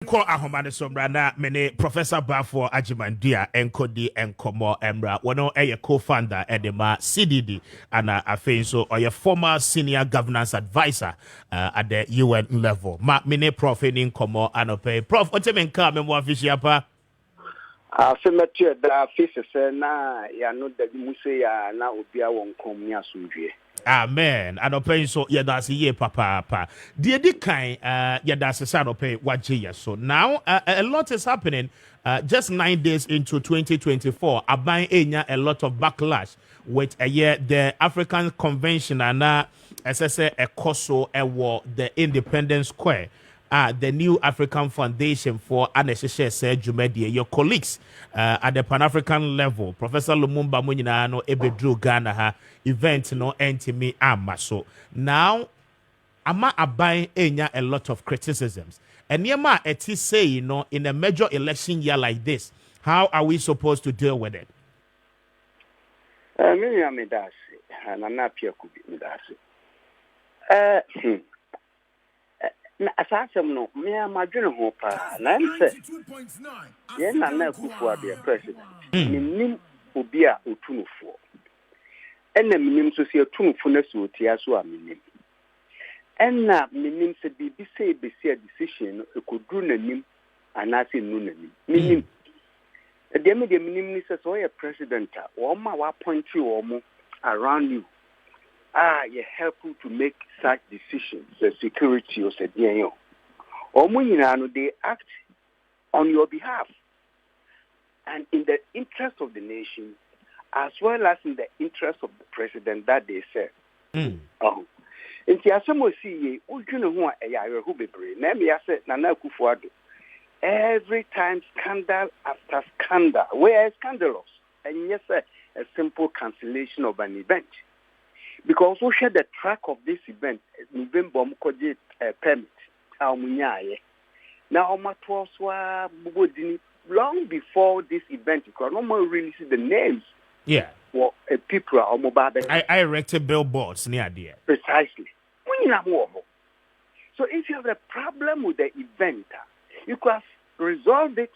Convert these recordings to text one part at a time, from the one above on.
Ko ahomane somra na mene Professor Bafo Ajimandia enkodi enkomo emra wono eye co-founder edema CDD ana afei so oye former senior governance advisor at the UN level ma mene prof ni nkomo anope prof otemenka memo afishia pa afemetie da afise na ya no da muse ya na obia wonkom ni asomdwe. Amen. And open so yeah, that's ye papa. The kind yeah, that's a son of pay so now a lot is happening. Just 9 days into 2024, I buying a lot of backlash with a year the African Convention and as I say a COSO the Independence Square. The new African Foundation for Unnecessary Jumedie, your colleagues at the Pan-African level, Professor Lumumba Munyina no Ebedru Ghana ha event no entimi amaso. Now, ama abai enya a lot of criticisms. And yema eti say, you know, in a major election year like this, how are we supposed to deal with it? Mimi amedasi, na napia kubi medasi. Na asasem no me amadwene ho pa na nse ye na Akufo Addo president nim obi a otunufo ena minim so se otunufo na so otia so aminim ena minim se bibi se besi a decision no ekoduru nanim anase nu nanim minim de minim ni se so ye president a wo ma wa appoint you mo around you you helpful to make such decisions, the security or said, they act on your behalf and in the interest of the nation, as well as in the interest of the president that they said. In every time scandal after scandal, where scandalous, and yes, a simple cancellation of an event. Because we share the track of this event, November permit, now long before this event, because no one really see the names. Yeah. For people or mobile. I erected billboards near there. Precisely. So if you have a problem with the event, you could have resolved it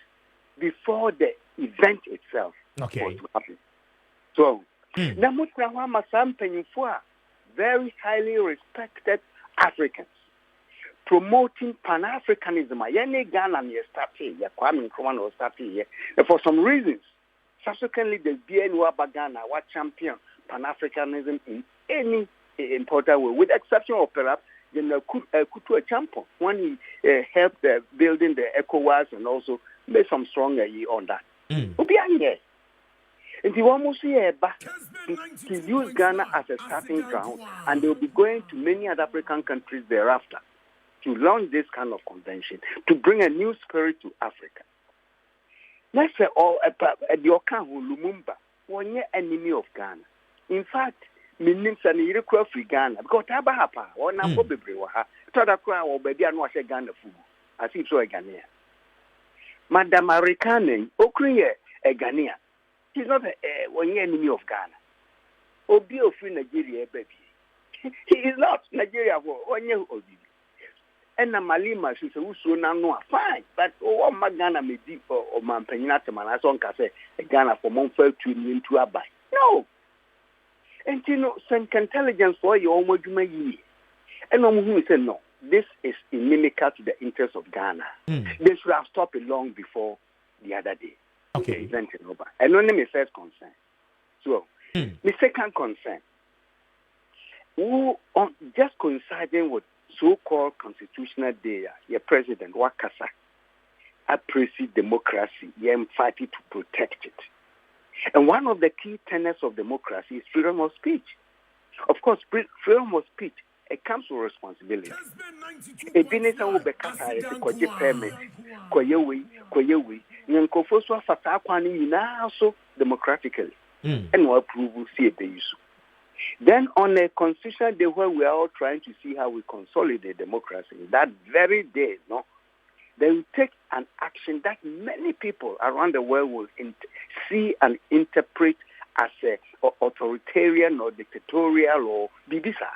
before the event itself. Okay. So. Very highly respected Africans promoting Pan-Africanism. For some reasons, subsequently the BNU Ghana was champion Pan-Africanism in any important way, with the exception of perhaps Kutu Champo when he helped building the ECOWAS and also made some stronger on that. And they almost to use Ghana as a starting ground, and they will be going to many other African countries thereafter to launch this kind of convention, to bring a new spirit to Africa. Let's say, the Okahu Lumumba, one enemy of Ghana. In fact, meaning that he requires free Ghana, because Tabahapa, or Nambo Bebriwaha, Tadakra, or Baby and Washa Ghana Fugu, as if so a Ghanaian. Madame Arikane, Okriye, a Ghanaian. He's not one enemy of Ghana. Obi of Nigeria, baby. He is not Nigeria for 1 year old. And Malima, she's also now fine, but Ghana may be for Mampenata Manason Case, Ghana for Monfort to into a buy. No. And you know, some intelligence for your own Jumayi. And who said no, this is inimical to the interest of Ghana. They should have stopped it long before the other day. Okay. And only my first concern. So, my second concern, who just coinciding with so-called constitutional day, your president Wakasa, appreciate democracy, you're fighting to protect it. And one of the key tenets of democracy is freedom of speech. Of course, freedom of speech, it comes with responsibility. A business will be cut permit, also democratically, and we approve see the issue. Then on a constitutional day where we are all trying to see how we consolidate democracy, that very day, they will take an action that many people around the world will see and interpret as authoritarian or dictatorial or bibisa,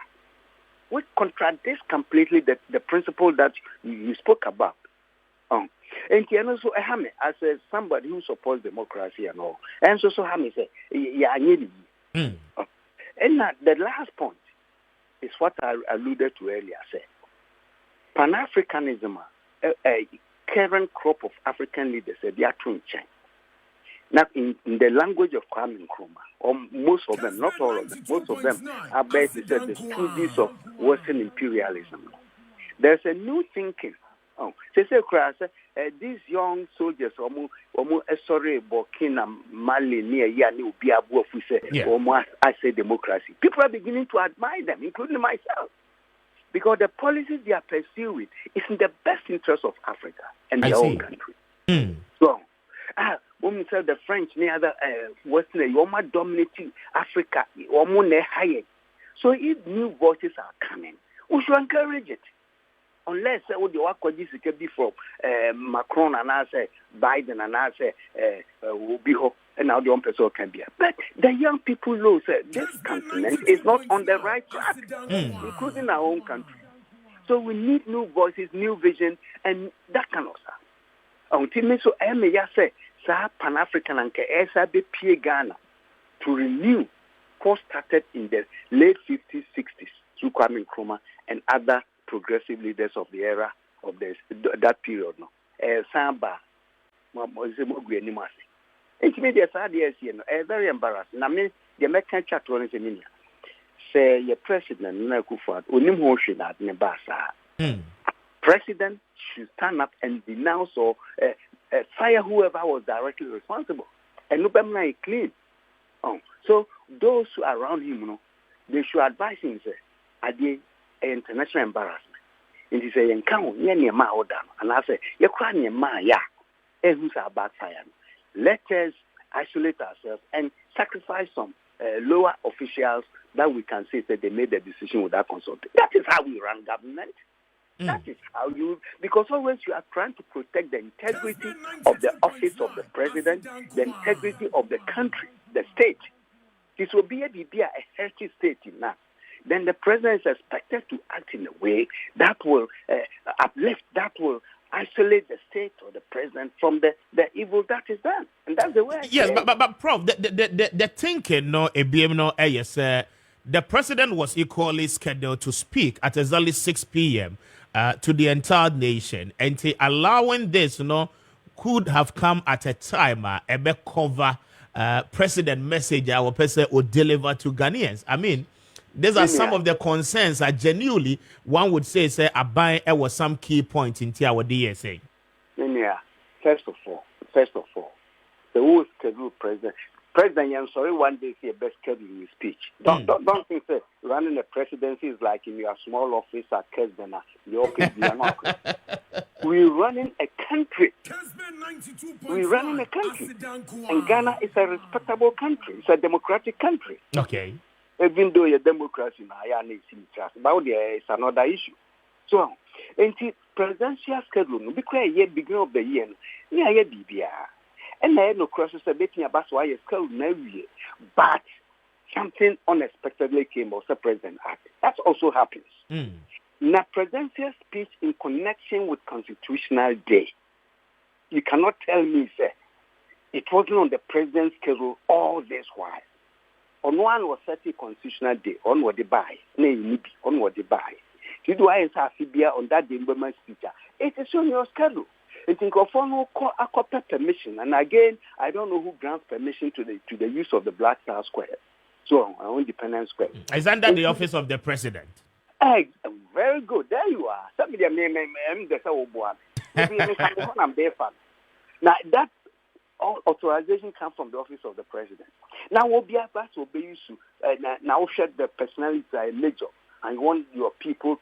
which contradicts completely the principle that you spoke about. And also, as somebody who supports democracy and all, and so Hami say, yeah, I need it. And the last point is what I alluded to earlier. Say, Pan-Africanism, a current crop of African leaders, they are too change. Now, in the language of Kwame Nkrumah, or most of them, not all of them, most of them are basically the students of Western imperialism. There's a new thinking. These young soldiers, sorry, Burkina, Mali, near Yani, Biabu, I say democracy. People are beginning to admire them, including myself, because the policies they are pursuing is in the best interest of Africa and their own country. So, when we say the French, near other Western, you're dominating Africa, so if new voices are coming, we should encourage it. Unless what the work could be from Macron and I say Biden and I say Obiho and now the one person can be. But the young people know that this continent is not on the right track, including our own country. So we need new voices, new vision, and that kind of stuff. Until so I may say, Pan-African and KSAB Ghana to renew what started in the late 50s, 60s through Kwame Nkrumah and other progressive leaders of the era of that period. No, Samba, it's me very embarrassing. I mean, the American chat on the say your president Akufo Addo should act. President should stand up and denounce or fire whoever was directly responsible and look at him clean. So those who are around him, they should advise him say, "Adi, international embarrassment." And he say, "Encounter near ma order," and I say, "You can't near ma ya." Who's our backfire? Let us isolate ourselves and sacrifice some lower officials that we can say that they made the decision without consulting. That is how we run government. That is how because always you are trying to protect the integrity of the office of the president, the integrity of the country, the state. This will be a healthy state in that. Then the president is expected to act in a way that will uplift, that will isolate the state or the president from the evil that is done. And that's the way. Yes, but Prof, the thinking, the president was equally scheduled to speak at exactly 6 p.m. To the entire nation, and allowing this, could have come at a time a cover president message our president would deliver to Ghanaians. I mean, these are some of the concerns that genuinely one would say Abai was some key point in our DSA. First of all, the whole schedule president, I'm sorry, one day see a best schedule in his speech. Don't think that running a presidency is like in your small office at Kessben. The office you are not. We're running a country. And Ghana is a respectable country. It's a democratic country. Okay. Even though your democracy now but it's another issue. So, and the presidential schedule, because beginning of the year, and I had no crosses between about why it's called Navy, but something unexpectedly came of the President Act. That also happens. Now, presidential speech in connection with Constitutional Day, you cannot tell me, sir, it wasn't on the president's schedule all this while. On one was 30 Constitutional Day, on what they buy, on what they buy. Did I on that day speech? It is on your schedule. I think of no permission, and again, I don't know who grants permission to the use of the Black Star Square. So, our own Independence Square. Is under the office of the president? Very good. There you are. Somebody now that authorization comes from the office of the president. Now, we'll be able to obey you. Now, share the personality major, and you want your people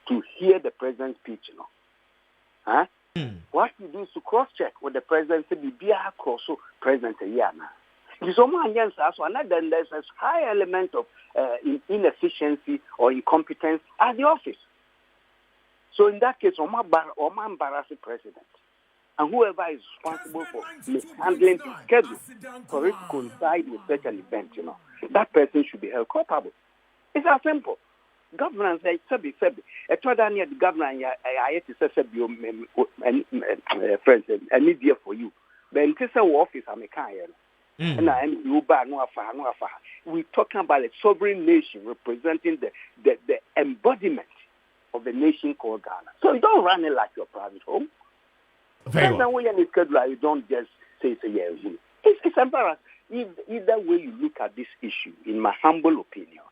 to hear the president's speech. Huh? What you do is to cross-check with the president to be a cross-so president a year now. There's there's a high element of inefficiency or incompetence at the office. So in that case, Omar embarrass the president. And whoever is responsible for mishandling the schedule for it to coincide with such an event, that person should be held culpable. It's that simple. Governance say sabi. I told that the governor I to say friends and media for you. But in case of office I'm a kind. And I am you bar no afa. We're talking about a sovereign nation representing the embodiment of the nation called Ghana. So you don't run it like your private home. Very well. You don't just say yeah. It's embarrassing. Either way you look at this issue, in my humble opinion,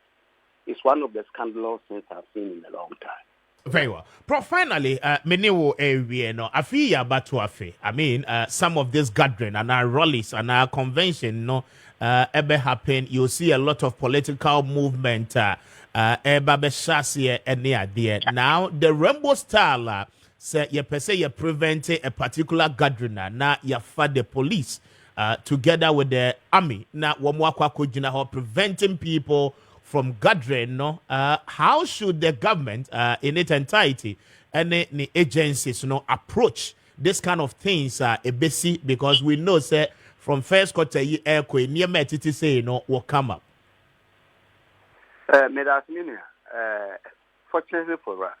it's one of the scandalous things I've seen in a long time. Very well. Prof, finally, Menewo area no afi ya batu afi. I mean, some of this gathering and our rallies and our convention ever happen. You see a lot of political movement eba be shasi any idea. Now the rainbow style say you per se you prevent a particular gathering na you fight the police together with the army. Now wamwakwa kujina preventing people from gathering, how should the government in its entirety and the agencies approach this kind of things because we know say from first quarter year near metiti say will come up. Fortunately for us,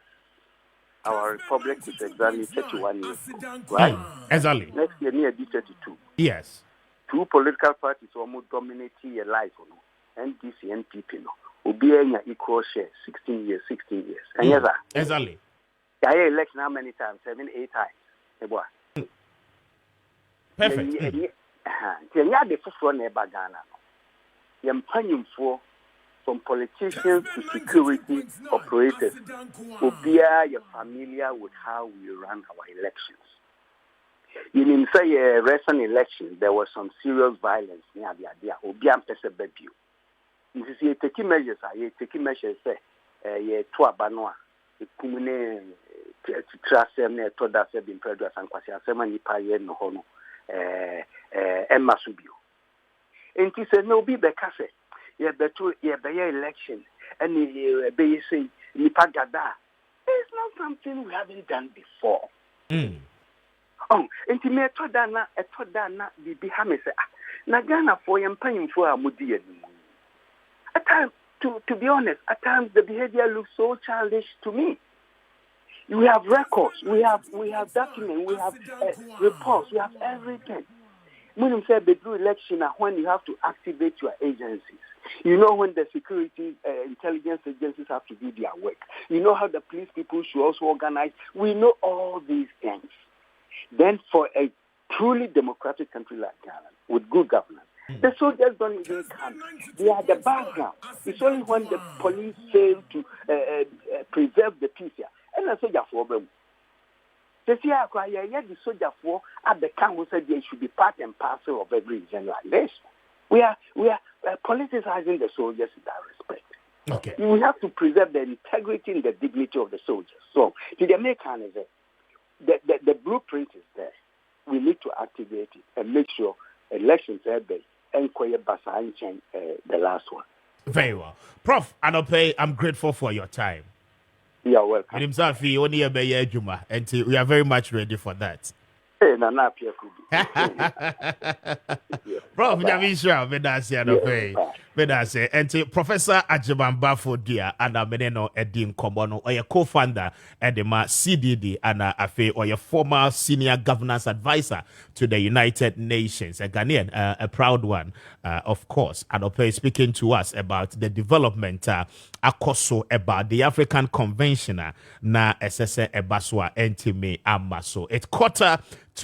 our republic is exactly 31 years old, right? Exactly. Next year near 32. Yes. Two political parties almost dominating your life, NDC and NPP, Obianya equal share, 16 years. And yes, exactly. I election how many times? 7, 8 times. Perfect. The first one never Ghana. You're paying for from politicians to security operators. Obia, you're familiar with how we run our elections. You mean say a recent election, there was some serious violence near the idea. Obia Pesebebu. You see, taking measures, say, to Abanoa, the Kumune, Trasem, Toda, Sebin Pedras, and Quasiasemani Paye, no Hono, Emma Subio. And he said, no, be Becase, ye better, ye by election, and ye be say, Nipagada. It's not something we haven't done before. Oh, and to me, a Todana, the Bihamese, Nagana for your paying for a Mudia. At times, to be honest, at times the behavior looks so childish to me. We have records, we have documents, we have reports, we have everything. When you say the election, when you have to activate your agencies, you know when the security intelligence agencies have to do their work. You know how the police people should also organize. We know all these things. Then for a truly democratic country like Ghana, with good governance, the soldiers don't even come. They are the background. It's only when the police fail to preserve the peace here. And the soldier for them. The soldier for at the council said they should be part and parcel of every region like this. We are politicizing the soldiers in that respect. Okay. We have to preserve the integrity and the dignity of the soldiers. So the American is there. The blueprint is there. We need to activate it and make sure elections are there. And the last one. Very well. Prof Anope, I'm grateful for your time. You're welcome. And we are very much ready for that. Prof, Nyamisha, Medase, and Professor Ajibamba Fodia and Meneno Edim Komono, or your co-founder at the CDD and Afe, or your former senior governance advisor to the United Nations, a Ghanaian, a proud one, of course, and speaking to us about the development, akoso about the African Convention, na SSA Ebaswa Entime Amaso. It's quarter to